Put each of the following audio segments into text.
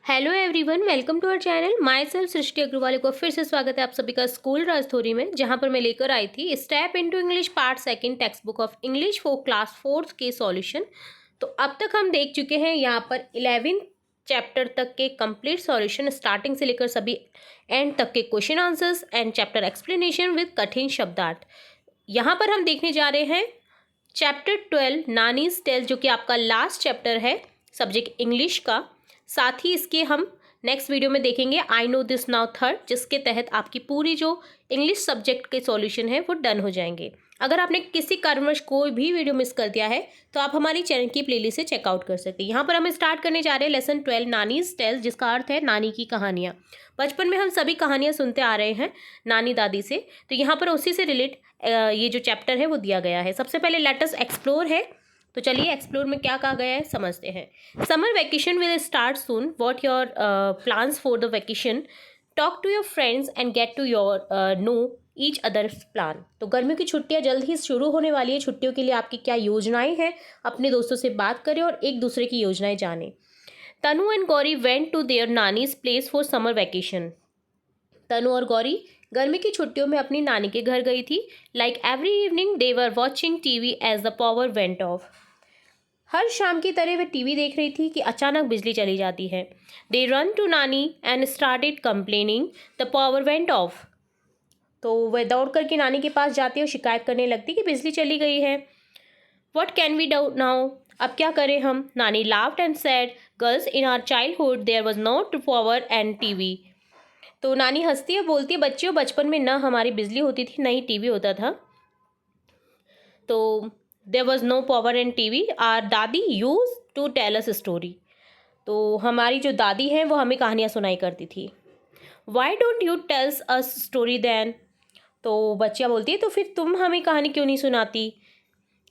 Hello everyone, welcome to our channel. Myself Srishti Agarwal को फिर से स्वागत है आप सभी का स्कूल राजथोरी में, जहां पर मैं लेकर आई थी step into English part second text book of English for class 4th के सॉल्यूशन। तो अब तक हम देख चुके हैं यहाँ पर 11th चैप्टर तक के कंप्लीट सॉल्यूशन, स्टार्टिंग से लेकर सभी एंड तक के question answers and chapter explanation with कठिन शब्दार्थ। यहाँ पर हम देखने जा रहे हैं चैप्टर 12 नानीज टेल, जो कि आपका लास्ट चैप्टर है सब्जेक्ट इंग्लिश का। साथ ही इसके हम नेक्स्ट वीडियो में देखेंगे I know this now third, जिसके तहत आपकी पूरी जो इंग्लिश सब्जेक्ट के सॉल्यूशन है वो डन हो जाएंगे। अगर आपने किसी कारणवश कोई भी वीडियो मिस कर दिया है तो आप हमारी चैनल की प्लेलिस्ट से चेकआउट कर सकते हैं। यहाँ पर हम स्टार्ट करने जा रहे हैं लेसन 12 नानीज टेल्स, जिसका अर्थ है नानी की कहानियाँ। बचपन में हम सभी कहानियाँ सुनते आ रहे हैं नानी दादी से, तो यहाँ पर उसी से रिलेट ये जो चैप्टर है वो दिया गया है। सबसे पहले लेट अस एक्सप्लोर है, तो चलिए एक्सप्लोर में क्या कहा गया है समझते हैं। Summer vacation will start soon, what your plans for the vacation, talk to your friends and get to your know each others plan. तो गर्मियों की छुट्टियां जल्द ही शुरू होने वाली है। छुट्टियों के लिए आपकी क्या योजनाएं हैं, अपने दोस्तों से बात करें और एक दूसरे की योजनाएं जानें। Tanu and Gauri went to their nani's place for summer vacation. Tanu और गौरी गर्मी की छुट्टियों में अपनी नानी के घर गई थी। Like every evening they were watching TV as the power went off. हर शाम की तरह वे टीवी देख रही थी कि अचानक बिजली चली जाती है। दे रन टू नानी and started complaining the power went of. तो वह दौड़ करके नानी के पास जाती और शिकायत करने लगती कि बिजली चली गई है। What can we do now, अब क्या करें हम। Nani laughed and said, girls in our childhood there was not power and TV. तो नानी हंसती है, बोलती है बच्चियों बचपन में न हमारी बिजली होती थी, न ही टीवी होता था। तो there was no power and TV, our dadi use to tell us story. तो हमारी जो दादी हैं वो हमें कहानियाँ सुनाई करती थी। Why don't you tells us story then, तो बच्चियाँ बोलती है तो फिर तुम हमें कहानी क्यों नहीं सुनाती।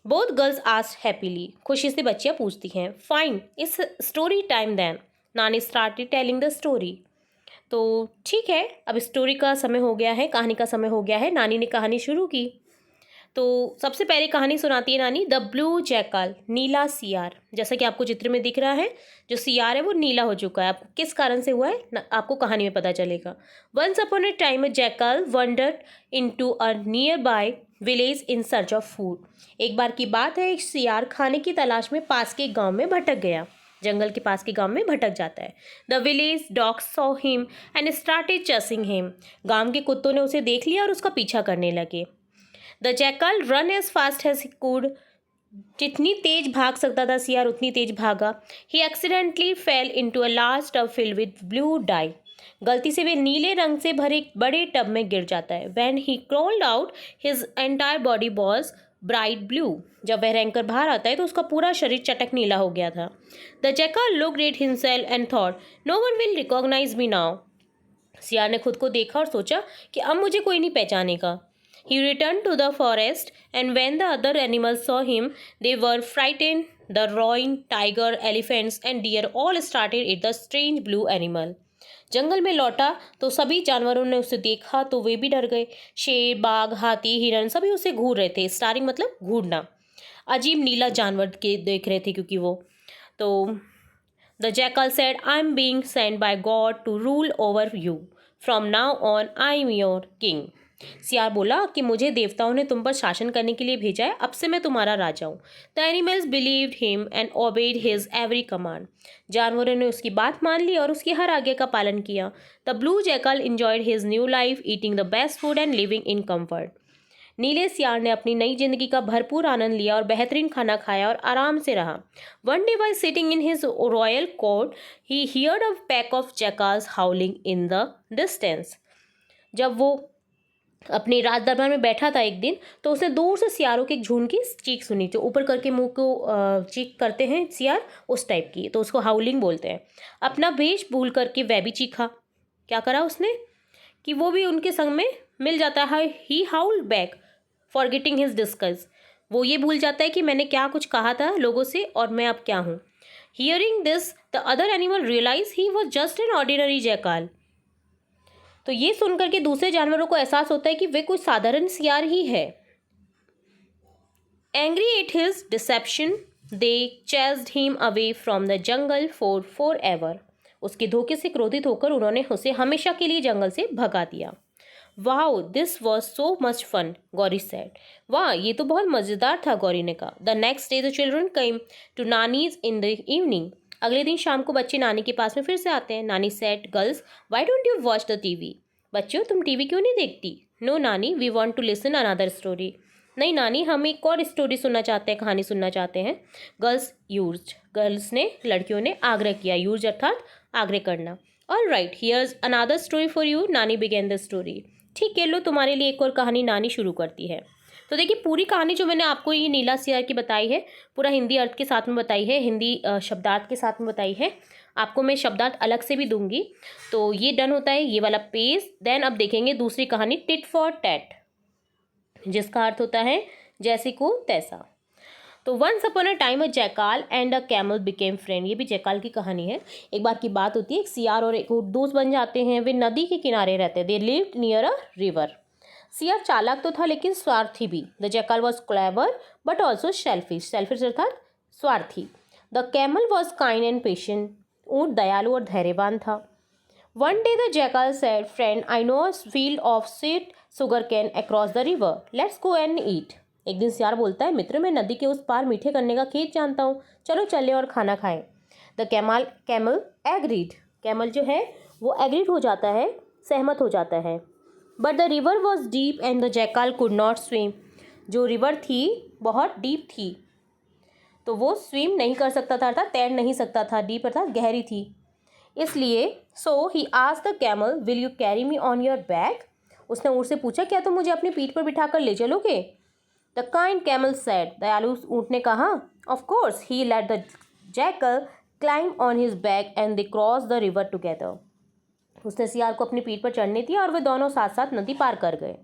बोथ गर्ल्स आस्क्ड हैप्पीली, खुशी से बच्चियाँ पूछती हैं। Fine, it's story time then, Nani started telling the story. तो ठीक है, अब स्टोरी का समय हो गया है, कहानी का समय हो गया है। नानी ने कहानी शुरू की। तो सबसे पहले कहानी सुनाती है नानी, द ब्लू जैकल, नीला सियार। जैसा कि आपको चित्र में दिख रहा है, जो सियार है वो नीला हो चुका है। आपको किस कारण से हुआ है आपको कहानी में पता चलेगा। Once upon a time a jackal wandered into a near by village in search of food. एक बार की बात है, एक सियार खाने की तलाश में पास के गाँव में भटक गया। जंगल के पास के गांव में भटक जाता है। The village dogs saw him and started chasing him. गांव के कुत्तों ने उसे देख लिया और उसका पीछा करने लगे। The jackal run as fast as he could. जितनी तेज भाग सकता था सियार उतनी तेज भागा। He accidentally fell into a large tub filled with blue dye. गलती से वे नीले रंग से भरे एक बड़े टब में गिर जाता है। When he crawled out his entire body was bright blue. जब वह रेंग कर बाहर आता है तो उसका पूरा शरीर चटक नीला हो गया था। The jackal looked at himself and thought, no one will recognise me now. सियार ने खुद को देखा और सोचा कि अब मुझे कोई नहीं पहचानेगा। He returned to the forest, and when the other animals saw him, they were frightened. The roaring tiger, elephants, and deer all started at the strange blue animal. जंगल में लौटा तो सभी जानवरों ने उसे देखा तो वे भी डर गए। शेर, बाघ, हाथी, हिरन सभी उसे घूर रहे थे। स्टारिंग मतलब घूरना। अजीब नीला जानवर के देख रहे थे क्योंकि वो तो the jackal said, I am being sent by God to rule over you. From now on I am your king. सियार बोला कि मुझे देवताओं ने तुम पर शासन करने के लिए भेजा है, अब से मैं तुम्हारा राजा हूँ। The animals believed him and obeyed his every command. जानवरों ने उसकी बात मान ली और उसकी हर आज्ञा का पालन किया। The blue jackal enjoyed his new life, eating the best food and living in comfort. नीले सियार ने अपनी नई जिंदगी का भरपूर आनंद लिया और बेहतरीन खाना खाया और आराम से रहा। One day while sitting in his royal court he heard a pack of jackals हाउलिंग in the distance. जब वो अपने राज दरबार में बैठा था एक दिन, तो उसने दूर से सियारों के एक झुंड की चीख सुनी। जो ऊपर करके मुंह को चीख करते हैं सियार, उस टाइप की, तो उसको हाउलिंग बोलते हैं। अपना भेष भूल करके वह भी चीखा। क्या करा उसने कि वो भी उनके संग में मिल जाता है। ही हाउल्ड बैक फॉरगेटिंग हिज डिस्कस। वो ये भूल जाता है कि मैंने क्या कुछ कहा था लोगों से और मैं अब क्या हूँ। Hearing this the other animal realise he was just an ordinary jackal. तो ये सुनकर के दूसरे जानवरों को एहसास होता है कि वे कोई साधारण सियार ही है। Angry at his deception they chased him away from the jungle for ever. उसके धोखे से क्रोधित होकर उन्होंने उसे हमेशा के लिए जंगल से भगा दिया। Wow this was so much fun, Gauri said. वाह ये तो बहुत मज़ेदार था, गौरी ने कहा। The next day the children came to Nani's in the evening. अगले दिन शाम को बच्चे नानी के पास में फिर से आते हैं। Nani said, girls why don't you watch the TV. बच्चों तुम टीवी क्यों नहीं देखती। No Nani we want to listen another story. नहीं नानी हम एक और स्टोरी सुनना चाहते हैं, कहानी सुनना चाहते हैं। गर्ल्स ने, लड़कियों ने आग्रह किया। यूज अर्थात आग्रह करना। All right here's another story for you, Nani began the story. ठीक है लो तुम्हारे लिए एक और कहानी नानी शुरू करती है। तो देखिए पूरी कहानी जो मैंने आपको ये नीला सियार की बताई है, पूरा हिंदी अर्थ के साथ में बताई है, हिंदी शब्दार्थ के साथ में बताई है। आपको मैं शब्दार्थ अलग से भी दूंगी। तो ये डन होता है ये वाला पेज। देन अब देखेंगे दूसरी कहानी टिट फॉर टैट, जिसका अर्थ होता है जैसे को तैसा। तो once upon a time a jackal and a camel became friend. ये भी जैकाल की कहानी है। एक बार की बात होती है, एक सियार और एक ऊँट दोस्त बन जाते हैं। वे नदी के किनारे रहते हैं। They lived near a river. सियार चालाक तो था लेकिन स्वार्थी भी। The jackal was clever but also selfish. Selfish अर्थात स्वार्थी। The camel was kind and patient. ऊँट दयालु और धैर्यवान था। One day the jackal said, friend I know a field of sweet sugar cane across the river, let's go and eat. एक दिन सियार बोलता है, मित्र मैं नदी के उस पार मीठे करने का खेत जानता हूँ, चलो चले और खाना खाएं। The camel agreed. कैमल जो है वो एग्रीड हो जाता है, सहमत हो जाता है। But the river was deep and the jackal could not swim. जो रिवर थी बहुत डीप थी, तो वो स्विम नहीं कर सकता था, अर्थात तैर नहीं सकता था। डीप अर्थात गहरी थी। इसलिए so he asked the camel, will you carry me on your back. उसने ऊँट से पूछा, क्या तुम मुझे अपनी पीठ पर बिठाकर ले चलोगे। द काइंड कैमल सेड, दयालु ऊँट ने कहा, of course. He let the jackal climb on his back and they cross the river together. उसने सियार को अपनी पीठ पर चढ़ने दिया और वे दोनों साथ साथ नदी पार कर गए।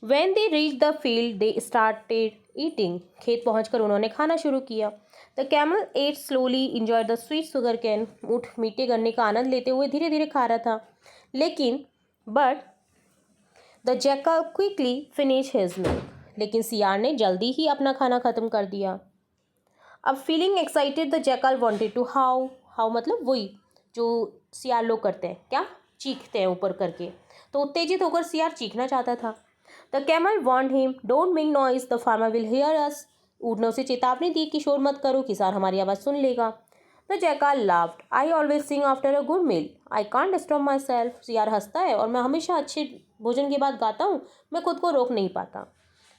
When they reached the field, they started eating. खेत पहुंचकर उन्होंने खाना शुरू किया। The camel ate slowly, enjoyed the sweet sugar cane. ऊँट मीठे गन्ने का आनंद लेते हुए धीरे धीरे खा रहा था। लेकिन but the jackal quickly finished his meal. लेकिन सियार ने जल्दी ही अपना खाना खत्म कर दिया। अब feeling excited the jackal wanted to howl. Howl मतलब वही जो सियार लोग करते हैं, क्या चीखते हैं ऊपर करके। तो उत्तेजित होकर सियार चीखना चाहता था। The camel warned him, don't make noise, the farmer will hear us. ऊँट ने उसे चेतावनी दी कि शोर मत करो, किसान हमारी आवाज़ सुन लेगा। The jackal laughed, I always sing after a good meal, I can't disturb myself. सियार हंसता है, और मैं हमेशा अच्छे भोजन के बाद गाता हूँ, मैं खुद को रोक नहीं पाता।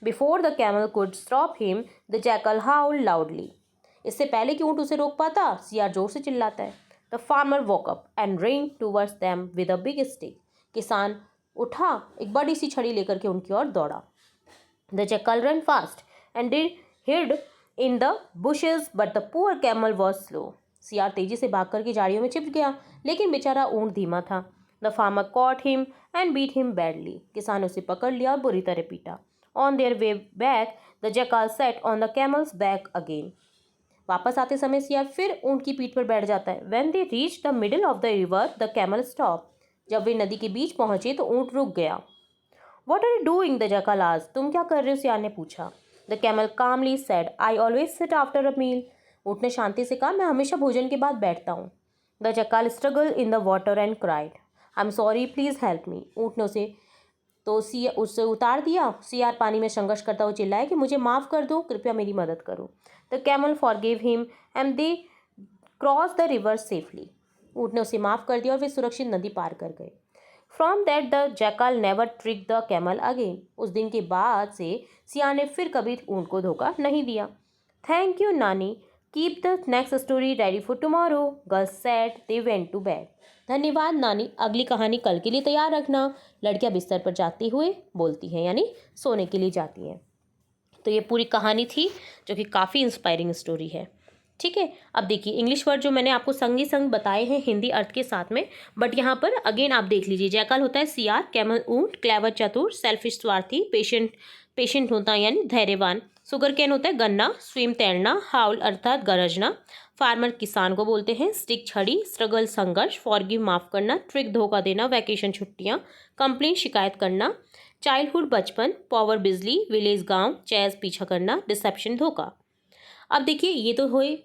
Before the camel could stop him, the jackal howled loudly. इससे पहले कि ऊँट उसे रोक पाता, सियार जोर से चिल्लाता है। The farmer walk up and rain towards them with a big stick. किसान उठा, एक बड़ी सी छड़ी लेकर के उनकी ओर दौड़ा। The jackal run fast and did hid in the bushes, but the poor camel was slow. सियार तेजी से भाग करके झाड़ियों में छिप गया, लेकिन बेचारा ऊँट धीमा था। The farmer caught him and beat him badly. किसान उसे पकड़ लिया और बुरी तरह पीटा। On their way back the jackal sat on the camel's back again. वापस आते समय सियार फिर ऊँट की पीठ पर बैठ जाता है। When they reach the middle of the river the camel stop. जब वे नदी के बीच पहुंचे तो ऊँट रुक गया। What are you doing, the jackal asked. तुम क्या कर रहे हो, सियार ने पूछा। The camel calmly said, I always sit after a meal. ऊँट ने शांति से कहा, मैं हमेशा भोजन के बाद बैठता हूँ। The jackal struggle in the water and cried, I am sorry please help me. ऊँट ने उससे उतार दिया। सियार पानी में संघर्ष करता हुआ चिल्लाया कि मुझे माफ़ कर दो, कृपया मेरी मदद करो। The camel forgive him and they cross the river safely. ऊँट ने उसे माफ़ कर दिया और वे सुरक्षित नदी पार कर गए। From that the jackal never trick the camel again. उस दिन के बाद से सियार ने फिर कभी ऊँट को धोखा नहीं दिया। Thank you Nani, keep the next story ready for tomorrow, girls said, they went to bed. धन्यवाद नानी, अगली कहानी कल के लिए तैयार रखना। लड़कियां बिस्तर पर जाते हुए बोलती हैं, यानी सोने के लिए जाती हैं। तो ये पूरी कहानी थी जो कि काफ़ी इंस्पायरिंग स्टोरी है। ठीक है, अब देखिए इंग्लिश वर्ड जो मैंने आपको संग ही संग बताए हैं हिंदी अर्थ के साथ में, बट यहाँ पर अगेन आप देख लीजिए। जैकल होता है सियार, कैमल ऊँट, क्लेवर चतुर, सेल्फिश स्वार्थी, पेशेंट होता है यानी धैर्यवान, सुगर कैन होता है गन्ना, स्विम तैरना, हाउल अर्थात गरजना, फार्मर किसान को बोलते हैं, स्टिक छड़ी, स्ट्रगल संघर्ष, फॉरगिव माफ़ करना, ट्रिक धोखा देना, वैकेशन छुट्टियाँ, कंप्लेन शिकायत करना, चाइल्डहुड बचपन, पावर बिजली, विलेज गांव, चैज पीछा करना, डिसेप्शन धोखा। अब देखिए ये तो हुए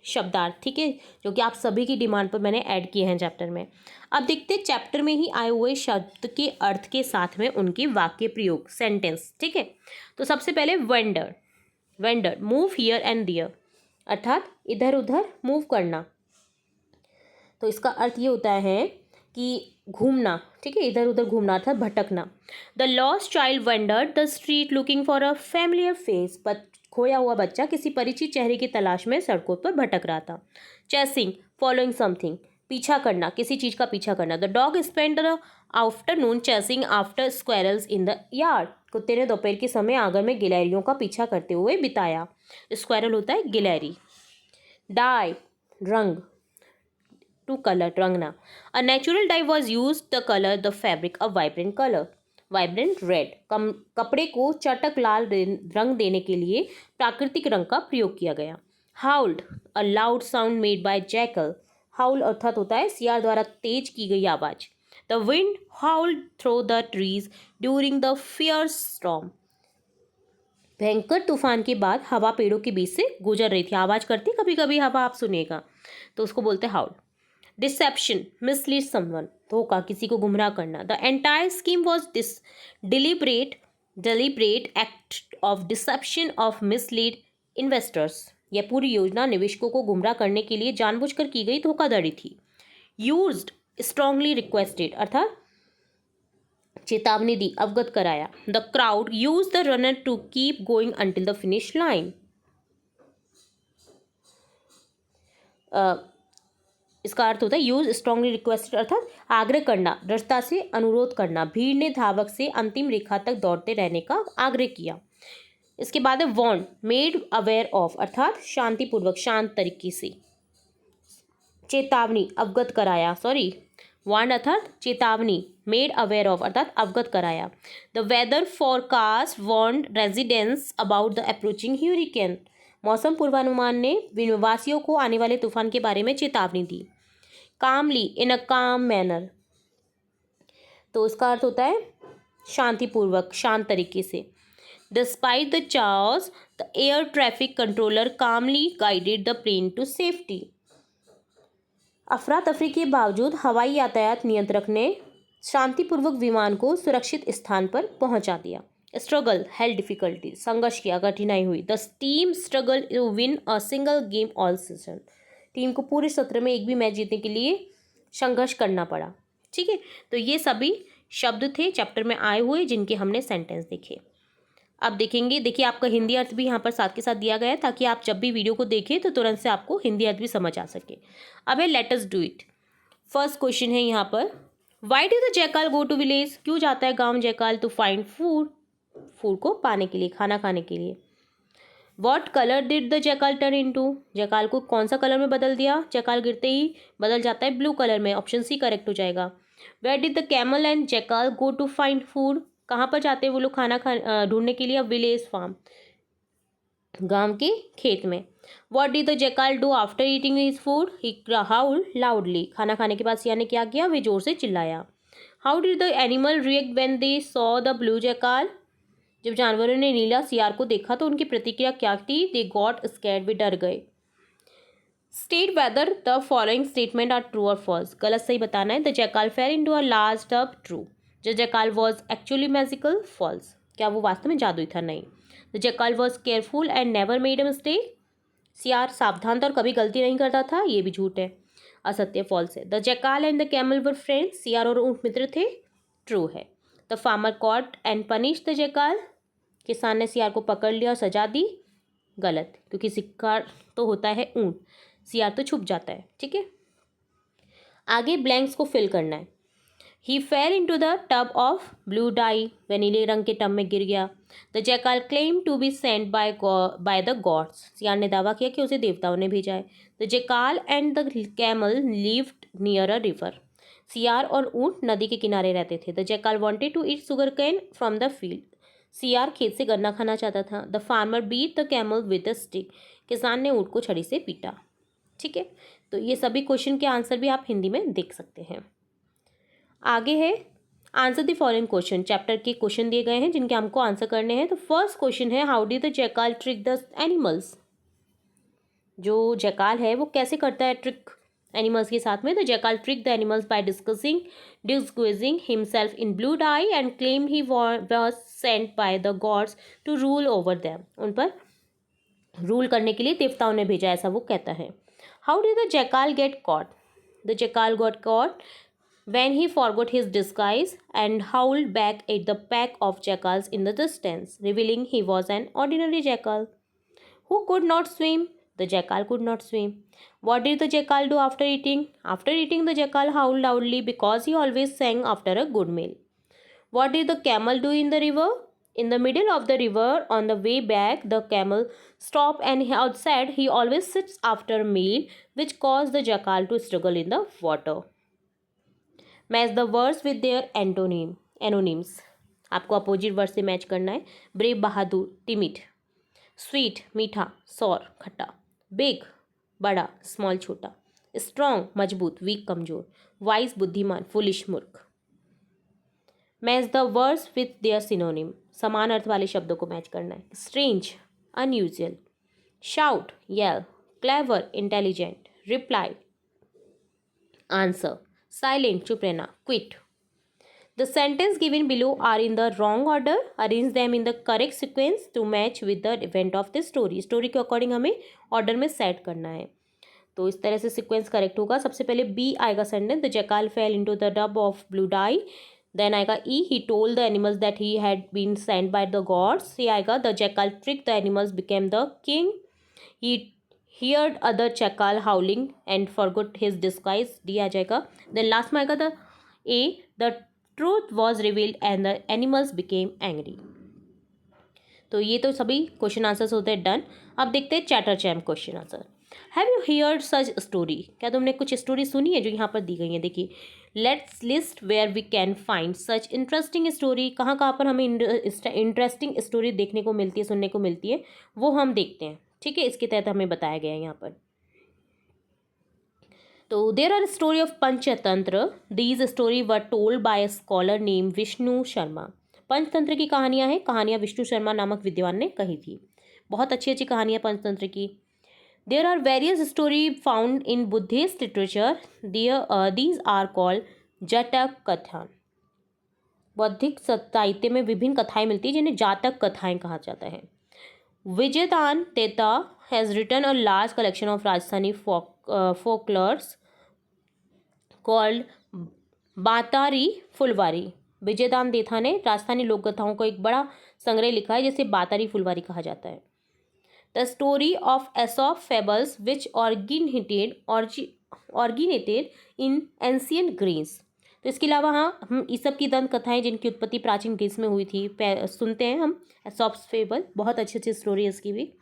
शब्दार्थ, ठीक है, जो कि आप सभी की डिमांड पर मैंने ऐड किए हैं चैप्टर में। अब देखते हैं चैप्टर में ही आए हुए शब्द के अर्थ के साथ में उनके वाक्य प्रयोग, सेंटेंस, ठीक है। तो सबसे पहले vendor, vendor move here and there, अर्थात इधर उधर मूव करना। तो इसका अर्थ ये होता है कि घूमना, ठीक है, इधर उधर घूमना अर्थात भटकना। The lost child vendor the street looking for a familiar face, खोया हुआ बच्चा किसी परिचित चेहरे की तलाश में सड़कों पर भटक रहा था। चेसिंग, फॉलोइंग समथिंग, पीछा करना, किसी चीज का पीछा करना। The dog spend the afternoon chasing after squirrels in the yard, कुत्ते ने दोपहर के समय आंगन में गिलहरियों का पीछा करते हुए बिताया। स्क्वेरल होता है गिलहरी। डाई, रंग, टू कलर, रंगना। A natural dye was use the colour the fabric a vibrant colour, vibrant red, कपड़े को चटक लाल रंग देने के लिए प्राकृतिक रंग का प्रयोग किया गया। Howled, a loud sound made by jackal, howl अर्थात होता है सियार द्वारा तेज की गई आवाज। The wind howled through the trees during the fierce storm, भयंकर तूफान के बाद हवा पेड़ों के बीच से गुजर रही थी, आवाज करती कभी कभी हवा, आप सुनिएगा, तो उसको बोलते हैं हाउल। डिसेप्शन, मिसलीड समवन, धोखा, किसी को गुमराह करना। The entire scheme was deliberate act of deception of mislead investors, यह पूरी योजना निवेशकों को गुमराह करने के लिए जानबूझकर की गई धोखाधड़ी थी। यूज्ड, स्ट्रांगली रिक्वेस्टेड, अर्थात चेतावनी दी, अवगत कराया। The crowd use the runner to keep going until the finish line, इसका अर्थ होता है यूज स्ट्रांगली रिक्वेस्टेड, अर्थात आग्रह करना, दृढ़ता से अनुरोध करना। भीड़ ने धावक से अंतिम रेखा तक दौड़ते रहने का आग्रह किया। इसके बाद है वॉर्न, मेड अवेयर ऑफ, अर्थात शांतिपूर्वक, शांत तरीके से। चेतावनी, अवगत कराया, सॉरी, वार्न अर्थात चेतावनी, मेड अवेयर ऑफ अर्थात अवगत कराया। The weather forecast warn residents about the approaching hurricane, मौसम पूर्वानुमान ने निवासियों को आने वाले तूफान के बारे में चेतावनी दी। कामली, इन अ काम मैनर, तो इसका अर्थ होता है शांतिपूर्वक, शांत तरीके से। Despite the charge the air traffic controller calmly guided the plane to safety, अफरा तफरी के बावजूद हवाई यातायात नियंत्रक ने शांतिपूर्वक विमान को सुरक्षित स्थान पर पहुंचा दिया। स्ट्रगल, हेल्ड डिफिकल्टी, संघर्ष किया, कठिनाई हुई। The team struggle to win a single game all season, टीम को पूरे सत्र में एक भी मैच जीतने के लिए संघर्ष करना पड़ा, ठीक है। तो ये सभी शब्द थे चैप्टर में आए हुए जिनके हमने सेंटेंस देखे। अब देखेंगे, देखिए आपका हिंदी अर्थ भी यहाँ पर साथ के साथ दिया गया है ताकि आप जब भी वीडियो को देखें तो तुरंत से आपको हिंदी अर्थ भी समझ आ सके। अब है let us do it. First question है यहाँ पर, why do the jackal go to village, क्यों जाता है गांव jackal? To find food, food को पाने के लिए, खाना खाने के लिए। What colour did the jackal turn into, jackal को कौन सा कलर में बदल दिया? जैकाल गिरते ही बदल जाता है ब्लू कलर में, ऑप्शन सी करेक्ट हो जाएगा। Where did the camel and jackal go to find food, कहाँ पर जाते हैं वो लोग खाना ढूंढने के लिए? विलेज फार्म, गांव के खेत में। What did the jackal do after eating his food? He howled loudly, खाना खाने के बाद सिया ने क्या किया? वे जोर से चिल्लाया। How did the animal react when they saw the blue jackal, जब जानवरों ने नीला सियार को देखा तो उनकी प्रतिक्रिया क्या थी? दे गॉट स्कैर्ड, वे डर गए। State whether the following statement are true और फॉल्स, गलत सही बताना है। The jackal fell into a large tub, true. The jackal was actually magical, false, क्या वो वास्तव में जादुई था? नहीं। The jackal was careful and never made a mistake, सियार सावधान था और कभी गलती नहीं करता था, ये भी झूठ है, असत्य, फॉल्स है। The jackal and the camel were friends, सियार और ऊंट मित्र थे, ट्रू है। The farmer caught and punish the jackal, किसान ने सियार को पकड़ लिया और सजा दी, गलत, क्योंकि शिकार तो होता है ऊंट, सियार तो छुप जाता है, ठीक है। आगे ब्लैंक्स को फिल करना है। He fell into the tub of blue dye, वह नीले रंग के टब में गिर गया। The jackal claim to be sent by the gods, सियार ने दावा किया कि उसे देवताओं ने भेजा है। The jackal and the camel lived near a river, सियार और ऊंट नदी के किनारे रहते थे। The jackal wanted to eat sugar cane from the field, सियार खेत से गन्ना खाना चाहता था। The farmer beat the camel with a stick, किसान ने ऊंट को छड़ी से पीटा, ठीक है। तो ये सभी क्वेश्चन के आंसर भी आप हिंदी में देख सकते हैं। आगे है answer the following question, chapter के क्वेश्चन दिए गए हैं जिनके हमको आंसर करने हैं। तो फर्स्ट क्वेश्चन है, how did the jackal trick the animals, जो जैकाल है वो कैसे करता है ट्रिक एनिमल्स के साथ में, तो jackal trick the animals by disguising himself in blue dye and claim he was sent by the gods to rule over them, उन पर रूल करने के लिए देवताओं ने भेजा, ऐसा वो कहता है। How did the jackal get caught? The jackal got caught when he forgot his disguise and howled back at the pack of jackals in the distance, revealing he was an ordinary jackal who could not swim. The jackal could not swim. What did the jackal do after eating? After eating, the jackal howled loudly because he always sang after a good meal. What did the camel do in the river? In the middle of the river, on the way back, the camel stopped and said he always sits after a meal, which caused the jackal to struggle in the water. Match the words with there anonymous, आपको opposite word से match करना है। Brave बहादुर, timid. Sweet मीठा, सौर खट्टा। Big बड़ा, small छोटा। Strong मजबूत, वीक कमजोर। वाइज बुद्धिमान, फुलिश मूर्ख। Match the words with their synonym, समान अर्थ वाले शब्दों को मैच करना है। Strange unusual. Shout yell. Clever intelligent. Reply answer. Silent चुप रहना, quiet. The sentence given below are in the wrong order, arrange them in the correct sequence to match with the event of the story. Story के according हमें order में set करना है, तो इस तरह से सिक्वेंस करेक्ट होगा। सबसे पहले बी आएगा sentence, the jackal fell into the tub of blue dye. Then आएगा E, he told the animals that he had been sent by the gods. C आएगा the jackal trick the animals became the king. He heard other jackal howling and forgot his disguise, D आ जाएगा। then last में आएगा the A, the truth was revealed and the animals became angry। तो ये तो सभी question answers होते हैं डन। अब देखते हैं chatter champ question answer. Have you heard such story? क्या तुमने कुछ स्टोरी सुनी है जो यहाँ पर दी गई है? देखिए, let's list where we can find such interesting story. कहाँ कहाँ पर हमें इंटरेस्टिंग स्टोरी देखने को मिलती है, सुनने को मिलती है, वो हम देखते हैं। ठीक है, इसके तहत हमें बताया गया है यहाँ पर। तो there are story of Panchatantra. These story were told by a scholar name Vishnu Sharma. Panchatantra की कहानियाँ हैं, कहानियाँ विष्णु शर्मा नामक विद्वान ने कही थी। बहुत अच्छी अच्छी कहानियाँ पंचतंत्र की। There are various story found in Buddhist literature. These are called Jataka Katha. बौद्धिक साहित्य में विभिन्न कथाएं मिलती हैं जिन्हें जातक कथाएं कहा जाता है। विजयदान देता has written a large collection of Rajasthani folklores called बातारी फुलवारी। विजयदान देथा ने राजस्थानी लोक कथाओं को एक बड़ा संग्रह लिखा है जिसे बातारी फुलवारी कहा जाता है। The story of Aesop fables which originated in ancient Greece. तो इसके अलावा हाँ, हम ईसप की दंत कथाएं जिनकी उत्पत्ति प्राचीन ग्रीस में हुई थी सुनते हैं हम। एसॉप्स फेबल, बहुत अच्छी अच्छी स्टोरी है इसकी भी।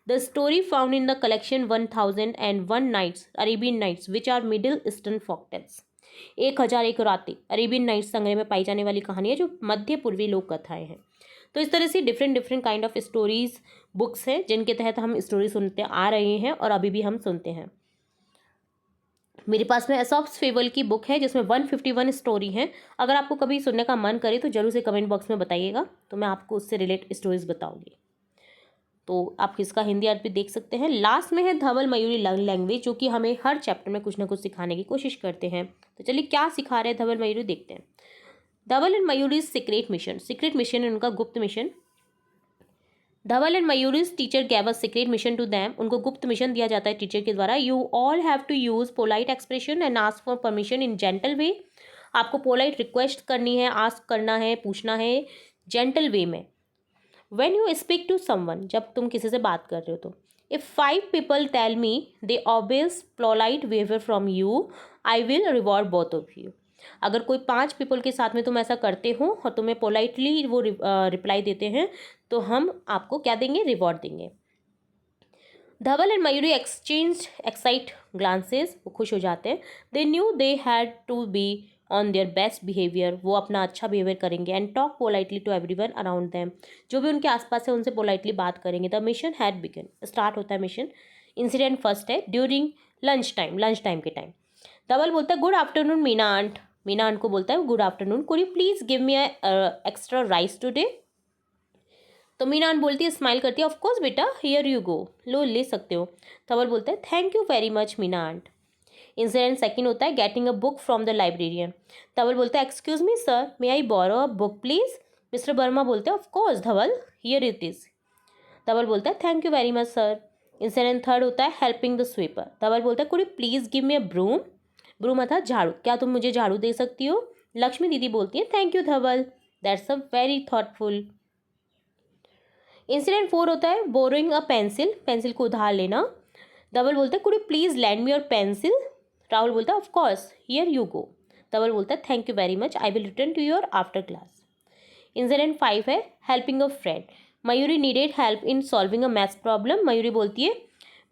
The story found in the collection 1001 nights Arabian nights which are Middle Eastern folktales. 1001 रातें अरेबियन नाइट्स संग्रह में पाई जाने वाली कहानी है जो मध्य पूर्वी लोक कथाएं हैं। तो इस तरह से different kind of stories books हैं जिनके तहत हम स्टोरी सुनते आ रहे हैं और अभी भी हम सुनते हैं। मेरे पास में एसॉप्स फेबल की बुक है जिसमें 151 स्टोरी हैं। अगर आपको कभी सुनने का मन करे तो जरूर से कमेंट बॉक्स में बताइएगा, तो मैं आपको उससे रिलेटेड स्टोरीज बताऊंगी। तो आप इसका हिंदी अर्थ भी देख सकते हैं। लास्ट में है धवल मयूरी लैंग्वेज, जो कि हमें हर चैप्टर में कुछ ना कुछ सिखाने की कोशिश करते हैं। तो चलिए क्या सिखा रहे हैं धवल मयूरी, देखते हैं। Dhaval and Mayuri secret mission. Secret mission है उनका, गुप्त mission. Dhaval and Mayuri's teacher gave a secret mission to them. उनको गुप्त मिशन दिया जाता है टीचर के द्वारा। You all have to use polite expression and ask for permission in gentle way. आपको पोलाइट रिक्वेस्ट करनी है, आस्क करना है, पूछना है जेंटल वे में। When you speak to someone, जब तुम किसी से बात कर रहे हो तो if 5 people tell me they obeys polite behavior from you, I will reward both of you। अगर कोई 5 पीपल के साथ में तुम ऐसा करते हो और तुम्हें पोलाइटली वो रिप्लाई देते हैं तो हम आपको क्या देंगे, रिवॉर्ड देंगे। Dhaval and Mayuri exchange excite glances, वो खुश हो जाते हैं। They knew they had to be on their best behaviour, वो अपना अच्छा बिहेवियर करेंगे। And talk politely to everyone around them, जो भी उनके आसपास है उनसे पोलाइटली बात करेंगे। The mission had begun, start होता है मिशन। इंसिडेंट फर्स्ट है ड्यूरिंग लंच टाइम के टाइम। धवल बोलता है good afternoon Meena aunt. Meena aunt को बोलता है good afternoon, could you please give me extra rice today. तो मीनान बोलती है, स्माइल करती है, ऑफ कोर्स बेटा, हियर यू गो, लो ले सकते हो। धवल बोलता है, thank you very much Meena aunt. Incident second होता है getting a book from the librarian. Dhaval बोलता है, excuse me sir, may I borrow a book please. Mister Verma बोलते हैं, of course Dhaval, here it is. Dhaval बोलता है, thank you very much sir. Incident third होता है हेल्पिंग द स्वीपर। धवल बोलता है, could you please give me a broom. Broom अर्थात झाड़ू, क्या तुम मुझे झाड़ू दे सकती हो। लक्ष्मी दीदी बोलती है, thank you Dhaval, that's a very thoughtful. Incident 4 होता है बोरोइंग अ पेंसिल, पेंसिल को उधार लेना। धवल बोलता है, could you please lend me your pencil. Rahul बोलता है, of course, here you go. Dhaval बोलता है, thank you very much, I will return to your after class. Incident 5 है helping a friend. Mayuri needed help in solving a maths problem. Mayuri बोलती है,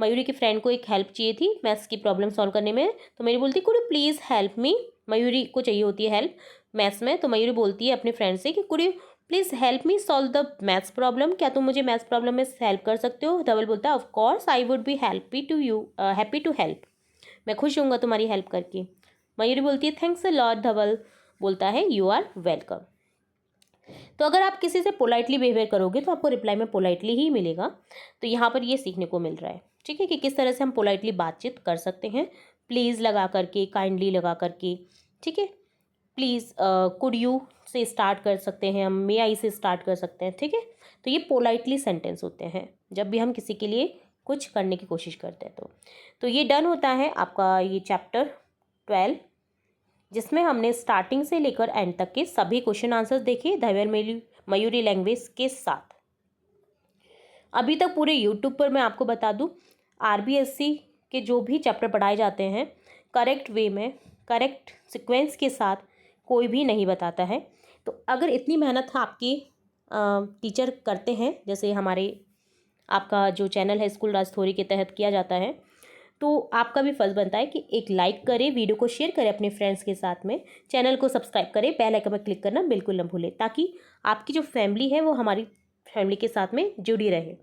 मयूरी की friend को एक हेल्प चाहिए थी मैथ्स की प्रॉब्लम सॉल्व करने में, तो मयूरी बोलती है, could you please help me. Mayuri को चाहिए होती है हेल्प मैथ्स में, तो मयूरी बोलती है अपने फ्रेंड से कि could you please help me solve the maths problem, क्या तुम मुझे मैथ्स प्रॉब्लम में हेल्प कर सकते हो। धवल बोलता है, of course I would be happy to help, मैं खुश होऊंगा तुम्हारी हेल्प करके। मयूरी बोलती है, थैंक्स अ लॉट। धवल बोलता है, यू आर वेलकम। तो अगर आप किसी से पोलाइटली बिहेवियर करोगे तो आपको रिप्लाई में पोलाइटली ही मिलेगा। तो यहाँ पर ये सीखने को मिल रहा है, ठीक है, कि किस तरह से हम पोलाइटली बातचीत कर सकते हैं। प्लीज़ लगा करके, काइंडली लगा करके, ठीक है। प्लीज़ कुड यू से स्टार्ट कर सकते हैं हम, मे आई से स्टार्ट कर सकते हैं, ठीक है। तो ये पोलाइटली सेंटेंस होते हैं जब भी हम किसी के लिए कुछ करने की कोशिश करते हैं। तो ये डन होता है आपका ये चैप्टर 12, जिसमें हमने स्टार्टिंग से लेकर एंड तक के सभी क्वेश्चन आंसर्स देखे धैर्य मयूरी लैंग्वेज के साथ। अभी तक पूरे यूट्यूब पर मैं आपको बता दूं, आरबीएससी के जो भी चैप्टर पढ़ाए जाते हैं करेक्ट वे में, करेक्ट सीक्वेंस के साथ कोई भी नहीं बताता है। तो अगर इतनी मेहनत आपकी टीचर करते हैं, जैसे हमारे आपका जो चैनल है स्कूल राज थ्योरी के तहत किया जाता है, तो आपका भी फर्ज बनता है कि एक लाइक करें, वीडियो को शेयर करें अपने फ्रेंड्स के साथ में, चैनल को सब्सक्राइब करें, बेल आइकन पर क्लिक करना बिल्कुल न भूलें, ताकि आपकी जो फैमिली है वो हमारी फैमिली के साथ में जुड़ी रहे।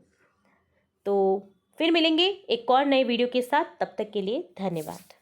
तो फिर मिलेंगे एक और नए वीडियो के साथ, तब तक के लिए धन्यवाद।